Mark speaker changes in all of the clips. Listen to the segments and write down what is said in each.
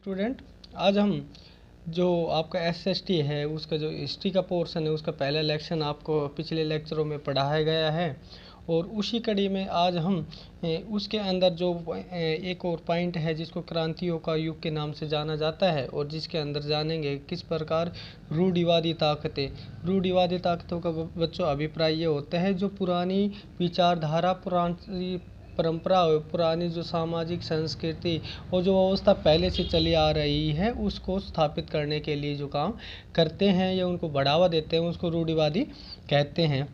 Speaker 1: Student, आज हम जो आपका एसएसटी है उसका जो हिस्ट्री का पोर्शन है उसका पहला लेक्चर आपको पिछले लेक्चरों में पढ़ाया गया है और उसी कड़ी में आज हम उसके अंदर जो एक और पॉइंट है जिसको क्रांतियों का युग के नाम से जाना जाता है और जिसके अंदर जानेंगे किस प्रकार रूढ़िवादी ताकतों का बच्चों अभिप्राय ये होता है जो पुरानी विचारधारा, पुरानी परंपरा, पुरानी जो सामाजिक संस्कृति और जो व्यवस्था पहले से चली आ रही है उसको स्थापित करने के लिए जो काम करते हैं या उनको बढ़ावा देते हैं उसको रूढ़िवादी कहते हैं।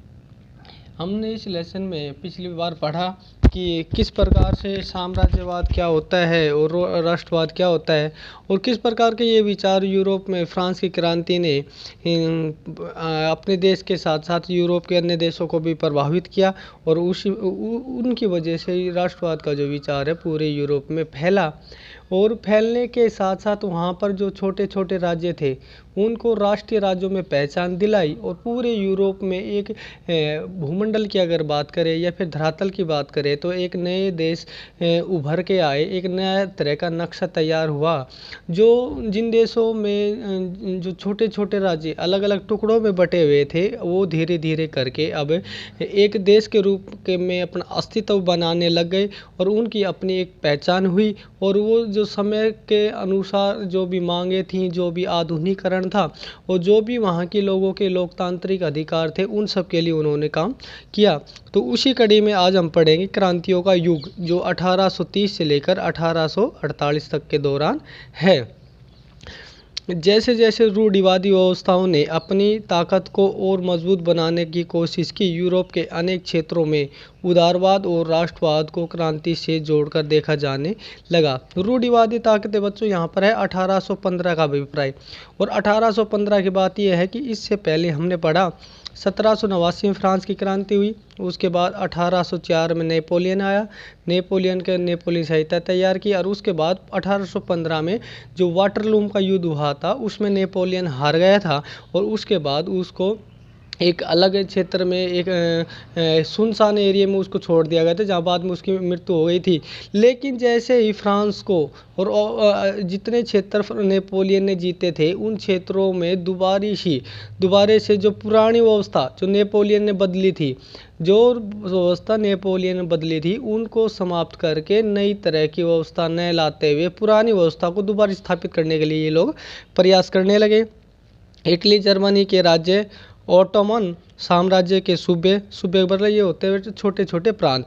Speaker 1: हमने इस लेसन में पिछली बार पढ़ा कि किस प्रकार से साम्राज्यवाद क्या होता है और राष्ट्रवाद क्या होता है और किस प्रकार के ये विचार यूरोप में फ्रांस की क्रांति ने अपने देश के साथ साथ यूरोप के अन्य देशों को भी प्रभावित किया और उनकी वजह से राष्ट्रवाद का जो विचार है पूरे यूरोप में फैला और फैलने के साथ साथ वहाँ पर जो छोटे छोटे राज्य थे उनको राष्ट्रीय राज्यों में पहचान दिलाई और पूरे यूरोप में एक भूमंडल की अगर बात करें या फिर धरातल की बात करें तो एक नए देश उभर के आए, एक नया तरह का नक्शा तैयार हुआ। जो जिन देशों में जो छोटे छोटे राज्य अलग अलग टुकड़ों में बटे हुए थे वो धीरे धीरे करके अब एक देश के रूप के में अपना अस्तित्व बनाने लग गए और उनकी अपनी एक पहचान हुई और वो जो समय के अनुसार जो भी मांगे थी, जो भी आधुनिकीकरण था और जो भी वहाँ के लोगों के लोकतांत्रिक अधिकार थे उन सब के लिए उन्होंने काम किया। तो उसी कड़ी में आज हम पढ़ेंगे क्रांतियों का युग जो 1830 से लेकर 1848 तक के दौरान है। जैसे जैसे रूढ़िवादी व्यवस्थाओं ने अपनी ताकत को और मजबूत बनाने की कोशिश की, यूरोप के अनेक क्षेत्रों में उदारवाद और राष्ट्रवाद को क्रांति से जोड़कर देखा जाने लगा। रूढ़िवादी ताकतें बच्चों यहाँ पर है 1815 का अभिप्राय और 1815 की बात यह है कि इससे पहले हमने पढ़ा 1789 में फ्रांस की क्रांति हुई, उसके बाद 1804 में नेपोलियन आया, नेपोलियन संहिता तैयार की और उसके बाद 1815 में जो वाटरलू का युद्ध हुआ था उसमें नेपोलियन हार गया था और उसके बाद उसको एक अलग क्षेत्र में एक सुनसान एरिया में उसको छोड़ दिया गया था जहाँ बाद में उसकी मृत्यु हो गई थी। लेकिन जैसे ही फ्रांस को और जितने क्षेत्र नेपोलियन ने जीते थे उन क्षेत्रों में दोबारे से जो पुरानी व्यवस्था जो नेपोलियन ने बदली थी, जो व्यवस्था नेपोलियन ने बदली थी उनको समाप्त करके नई तरह की व्यवस्था नए लाते हुए पुरानी व्यवस्था को दोबारा स्थापित करने के लिए ये लोग प्रयास करने लगे। इटली, जर्मनी के राज्य, ओटोमन साम्राज्य के सूबे मतलब ये होते हुए छोटे छोटे प्रांत,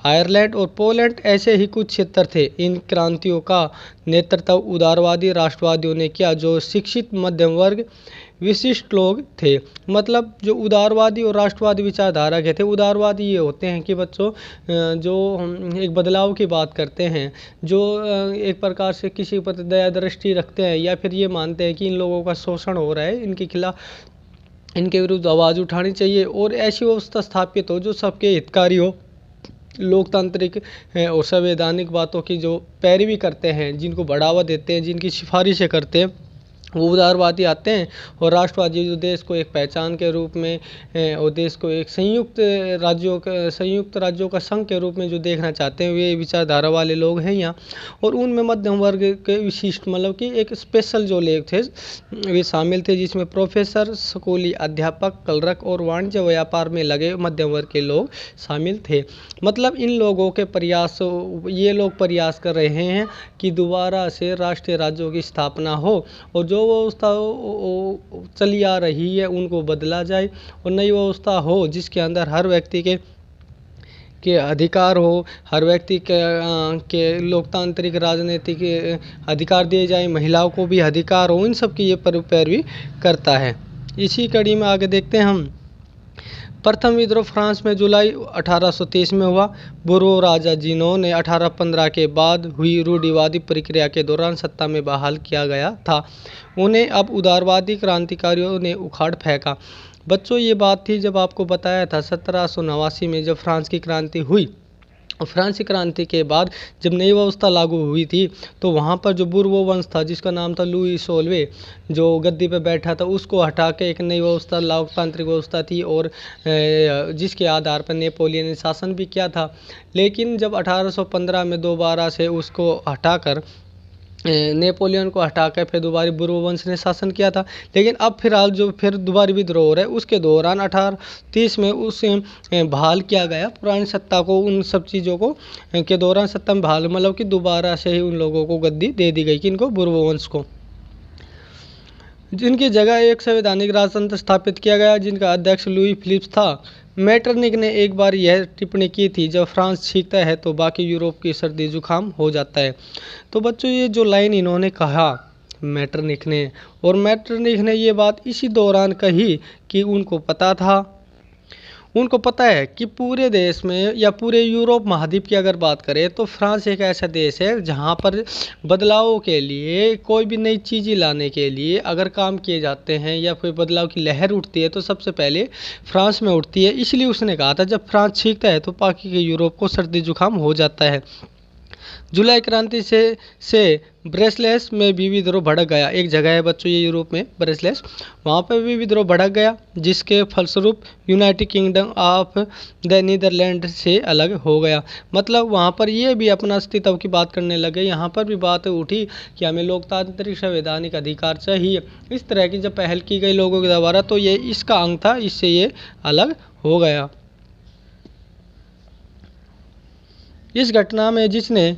Speaker 1: आयरलैंड और पोलैंड ऐसे ही कुछ क्षेत्र थे। इन क्रांतियों का नेतृत्व उदारवादी राष्ट्रवादियों ने किया जो शिक्षित मध्यम वर्ग विशिष्ट लोग थे। मतलब जो उदारवादी और राष्ट्रवादी विचारधारा के थे, उदारवादी ये होते हैं कि बच्चों जो एक बदलाव की बात करते हैं, जो एक प्रकार से किसी पर दया दृष्टि रखते हैं या फिर ये मानते हैं कि इन लोगों का शोषण हो रहा है, इनके खिलाफ इनके विरुद्ध आवाज़ उठानी चाहिए और ऐसी व्यवस्था स्थापित हो जो सबके हितकारी हो, लोकतांत्रिक और संवैधानिक बातों की जो पैरवी करते हैं, जिनको बढ़ावा देते हैं, जिनकी सिफारिशें करते हैं, वो उदारवादी आते हैं। और राष्ट्रवादी जो देश को एक पहचान के रूप में और देश को एक संयुक्त राज्यों का संघ के रूप में जो देखना चाहते हैं वे विचारधारा वाले लोग हैं यहाँ। और उनमें मध्यम वर्ग के विशिष्ट मतलब कि एक स्पेशल जो लोग थे वे शामिल थे, जिसमें प्रोफेसर, स्कूली अध्यापक, कलरक और वाणिज्य व्यापार में लगे मध्यम वर्ग के लोग शामिल थे। मतलब इन लोगों के ये लोग प्रयास कर रहे हैं कि दोबारा से राष्ट्रीय राज्यों की स्थापना हो और जो व्यवस्था चली आ रही है उनको बदला जाए और नई व्यवस्था हो जिसके अंदर हर व्यक्ति के अधिकार हो, हर व्यक्ति के लोकतांत्रिक राजनीतिक अधिकार दिए जाए, महिलाओं को भी अधिकार हो, इन सब की ये पैरवी करता है। इसी कड़ी में आगे देखते हैं हम। प्रथम विद्रोह फ्रांस में जुलाई 1830 में हुआ। बुर्बो राजा जिन्होंने 1815 के बाद हुई रूढ़िवादी प्रक्रिया के दौरान सत्ता में बहाल किया गया था, उन्हें अब उदारवादी क्रांतिकारियों ने उखाड़ फेंका। बच्चों ये बात थी जब आपको बताया था 1789 में जब फ्रांस की क्रांति हुई। फ्रांसीसी क्रांति के बाद जब नई व्यवस्था लागू हुई थी तो वहाँ पर जो बुर्बो वंश था जिसका नाम था लुई 16वें जो गद्दी पे बैठा था उसको हटा के एक नई व्यवस्था लोकतांत्रिक व्यवस्था थी और जिसके आधार पर नेपोलियन ने शासन भी किया था। लेकिन जब 1815 में दोबारा से उसको हटाकर नेपोलियन को हटाकर फिर दोबारा बुर्बोवंश ने शासन किया था। लेकिन अब फिलहाल जो फिर दोबारा विद्रोह हो रहा है उसके दौरान 1830 में उसे बहाल किया गया पुरानी सत्ता को, उन सब चीज़ों को के दौरान सत्ता में बहाल, मतलब कि दोबारा से ही उन लोगों को गद्दी दे दी गई कि इनको बुर्बोवंश को, जिनकी जगह एक संवैधानिक राजतंत्र स्थापित किया गया जिनका अध्यक्ष लुई फिलिप्स था। मेटरनिक ने एक बार यह टिप्पणी की थी, जब फ्रांस छींकता है तो बाकी यूरोप की सर्दी जुकाम हो जाता है। तो बच्चों ये जो लाइन इन्होंने कहा मेटरनिक ने, और मेटरनिक ने ये बात इसी दौरान कही कि उनको पता है कि पूरे देश में या पूरे यूरोप महाद्वीप की अगर बात करें तो फ्रांस एक ऐसा देश है जहाँ पर बदलावों के लिए, कोई भी नई चीज़ें लाने के लिए अगर काम किए जाते हैं या कोई बदलाव की लहर उठती है तो सबसे पहले फ्रांस में उठती है। इसलिए उसने कहा था जब फ्रांस छींकता है तो बाकी के यूरोप को सर्दी जुकाम हो जाता है। जुलाई क्रांति से ब्रेसलेस में भी विद्रोह भड़क गया। एक जगह है बच्चों ये यूरोप में ब्रेसलेस, वहाँ पर भी विद्रोह भड़क गया जिसके फलस्वरूप United Kingdom of the Netherland से अलग हो गया। मतलब वहाँ पर ये भी अपना अस्तित्व की बात करने लगे। यहाँ पर भी बात उठी कि हमें लोकतांत्रिक संवैधानिक अधिकार चाहिए। इस तरह की जब पहल की गई लोगों के द्वारा तो ये इसका अंग था, इससे ये अलग हो गया। इस घटना में जिसने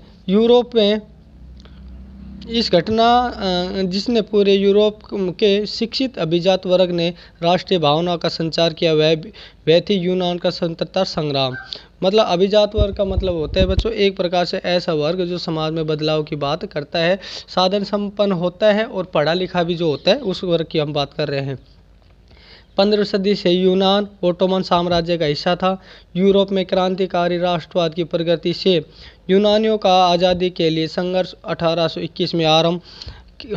Speaker 1: पूरे यूरोप के शिक्षित अभिजात वर्ग ने राष्ट्रीय भावना का संचार किया वह थी यूनान का स्वतंत्रता संग्राम। मतलब अभिजात वर्ग का मतलब होता है बच्चों एक प्रकार से ऐसा वर्ग जो समाज में बदलाव की बात करता है, साधन संपन्न होता है और पढ़ा लिखा भी जो होता है, उस वर्ग की हम बात कर रहे हैं। 15वीं सदी से यूनान ओटोमन साम्राज्य का हिस्सा था। यूरोप में क्रांतिकारी राष्ट्रवाद की प्रगति से यूनानियों का आज़ादी के लिए संघर्ष 1821 में आरंभ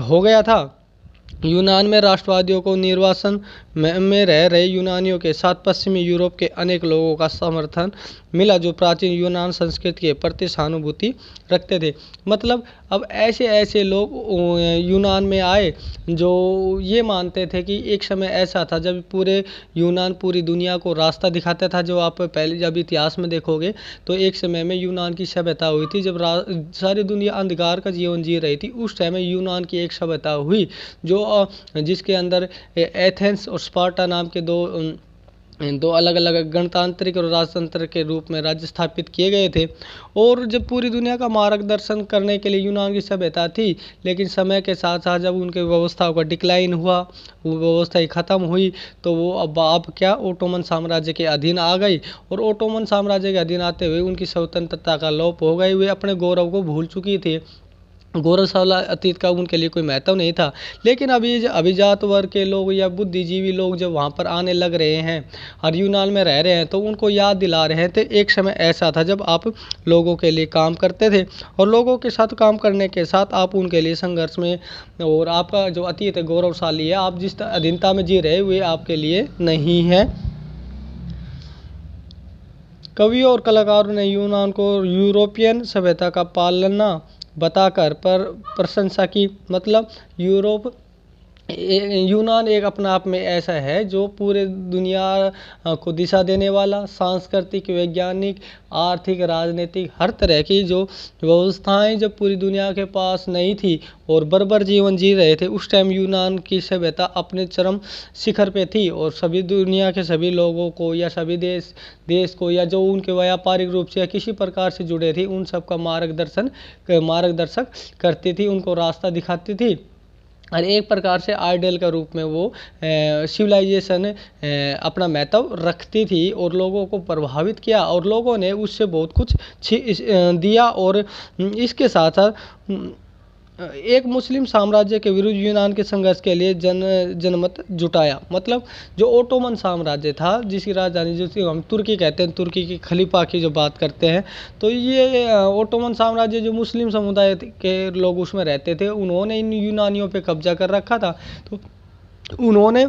Speaker 1: हो गया था। यूनान में राष्ट्रवादियों को निर्वासन में रह रहे यूनानियों के साथ पश्चिमी यूरोप के अनेक लोगों का समर्थन मिला जो प्राचीन यूनान संस्कृति के प्रति सहानुभूति रखते थे। मतलब अब ऐसे लोग यूनान में आए जो ये मानते थे कि एक समय ऐसा था जब पूरे यूनान पूरी दुनिया को रास्ता दिखाता था। जो आप पहले जब इतिहास में देखोगे तो एक समय में यूनान की सभ्यता हुई थी जब सारी दुनिया अंधकार का जीवन जी रही थी। उस टाइम में यूनान की एक सभ्यता हुई जिसके अंदर एथेंस और स्पार्टा नाम के दो अलग अलग गणतांत्रिक और राजतंत्र के रूप में राज्य स्थापित किए गए थे। और जब पूरी दुनिया का मार्गदर्शन करने के लिए यूनान की सभ्यता थी, लेकिन समय के साथ साथ जब उनके व्यवस्थाओं का डिक्लाइन हुआ, वो व्यवस्था ख़त्म हुई, तो वो अब क्या ओटोमन साम्राज्य के अधीन आ गई। और ओटोमन साम्राज्य के अधीन आते हुए उनकी स्वतंत्रता का लोप हो गई। वे अपने गौरव को भूल चुकी थी। गौरवशाला अतीत का उनके लिए कोई महत्व नहीं था। लेकिन अभी अभिजात वर्ग के लोग या बुद्धिजीवी लोग जब वहाँ पर आने लग रहे हैं और यूनान में रह रहे हैं तो उनको याद दिला रहे थे एक समय ऐसा था जब आप लोगों के लिए काम करते थे और लोगों के साथ काम करने के साथ आप उनके लिए संघर्ष में, और आपका जो अतीत है गौरवशाली है, आप जिस अधीनता में जी रहे हुए आपके लिए नहीं है। कवियों और कलाकारों ने यूनान को यूरोपियन सभ्यता का पालना बताकर प्रशंसा की। मतलब यूनान एक अपना आप में ऐसा है जो पूरे दुनिया को दिशा देने वाला, सांस्कृतिक, वैज्ञानिक, आर्थिक, राजनीतिक हर तरह की जो व्यवस्थाएं जब पूरी दुनिया के पास नहीं थी और बर्बर जीवन जी रहे थे, उस टाइम यूनान की सभ्यता अपने चरम शिखर पे थी। और सभी दुनिया के सभी लोगों को या सभी देश को या जो उनके व्यापारिक रूप से या किसी प्रकार से जुड़े थे उन सब का मार्गदर्शक करती थी, उनको रास्ता दिखाती थी। और एक प्रकार से आइडल का रूप में वो सिविलाइजेशन अपना महत्व रखती थी और लोगों को प्रभावित किया और लोगों ने उससे बहुत कुछ दिया। और इसके साथ साथ एक मुस्लिम साम्राज्य के विरुद्ध यूनान के संघर्ष के लिए जनमत जुटाया। मतलब जो ओटोमन साम्राज्य था जिसकी राजधानी जिसे हम तुर्की कहते हैं, तुर्की की खलीफा की जो बात करते हैं, तो ये ओटोमन साम्राज्य जो मुस्लिम समुदाय के लोग उसमें रहते थे उन्होंने इन यूनानियों पे कब्जा कर रखा था। तो उन्होंने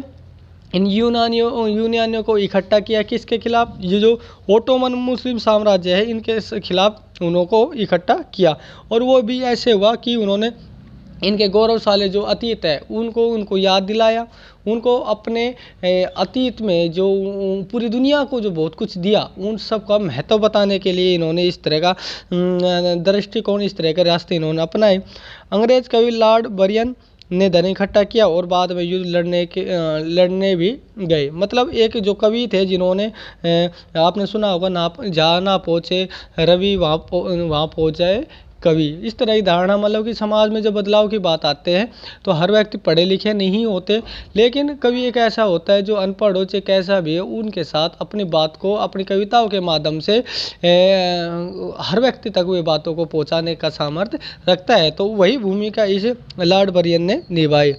Speaker 1: इन यूनानियों को इकट्ठा किया किसके खिलाफ? ये जो ओटोमन मुस्लिम साम्राज्य है इनके खिलाफ उन्हों को इकट्ठा किया। और वो भी ऐसे हुआ कि उन्होंने इनके गौरवशाली जो अतीत है उनको याद दिलाया, उनको अपने अतीत में जो पूरी दुनिया को जो बहुत कुछ दिया उन सब का महत्व बताने के लिए इन्होंने इस तरह का दृष्टिकोण, इस तरह के रास्ते इन्होंने अपनाए। अंग्रेज कवि लॉर्ड बरियन ने धन इकट्ठा किया और बाद में युद्ध लड़ने भी गए। मतलब एक जो कवि थे जिन्होंने आपने सुना होगा ना, जहाँ ना पहुँचे रवि वहाँ पहुँच जाए कवि। इस तरह की धारणा, मतलब कि समाज में जब बदलाव की बात आते हैं तो हर व्यक्ति पढ़े लिखे नहीं होते, लेकिन कवि एक ऐसा होता है जो अनपढ़ हो चाहे कैसा भी है उनके साथ अपनी बात को अपनी कविताओं के माध्यम से हर व्यक्ति तक वे बातों को पहुंचाने का सामर्थ्य रखता है। तो वही भूमिका इस लॉर्ड बरियन ने निभाई।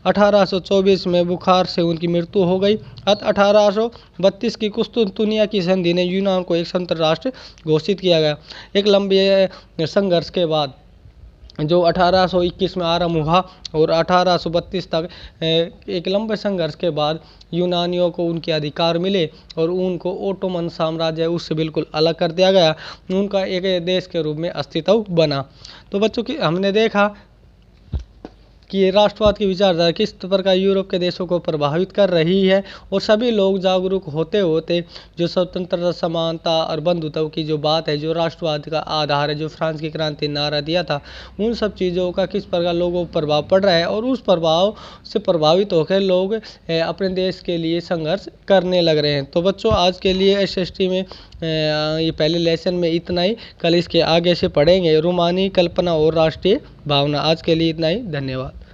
Speaker 1: 1824 में बुखार से उनकी मृत्यु हो गई। 1832 की कुस्तुनतुनिया की संधि ने यूनान को एक स्वतंत्र राष्ट्र घोषित किया गया। एक लंबे संघर्ष के बाद जो 1821 में आरंभ हुआ और 1832 तक एक लंबे संघर्ष के बाद यूनानियों को उनके अधिकार मिले और उनको ओटोमन साम्राज्य उससे बिल्कुल अलग कर दिया गया, उनका एक देश के रूप में अस्तित्व बना। तो बच्चों की हमने देखा कि ये राष्ट्रवाद की विचारधारा किस प्रकार यूरोप के देशों को प्रभावित कर रही है और सभी लोग जागरूक होते होते जो स्वतंत्रता, समानता और बंधुत्व की जो बात है, जो राष्ट्रवाद का आधार है, जो फ्रांस की क्रांति नारा दिया था, उन सब चीज़ों का किस प्रकार लोगों पर प्रभाव पड़ रहा है और उस प्रभाव से प्रभावित होकर लोग अपने देश के लिए संघर्ष करने लग रहे हैं। तो बच्चों आज के लिए एसएसटी में ये पहले लेसन में इतना ही। कल इसके आगे से पढ़ेंगे रूमानी कल्पना और राष्ट्रीय भावना। आज के लिए इतना ही, धन्यवाद।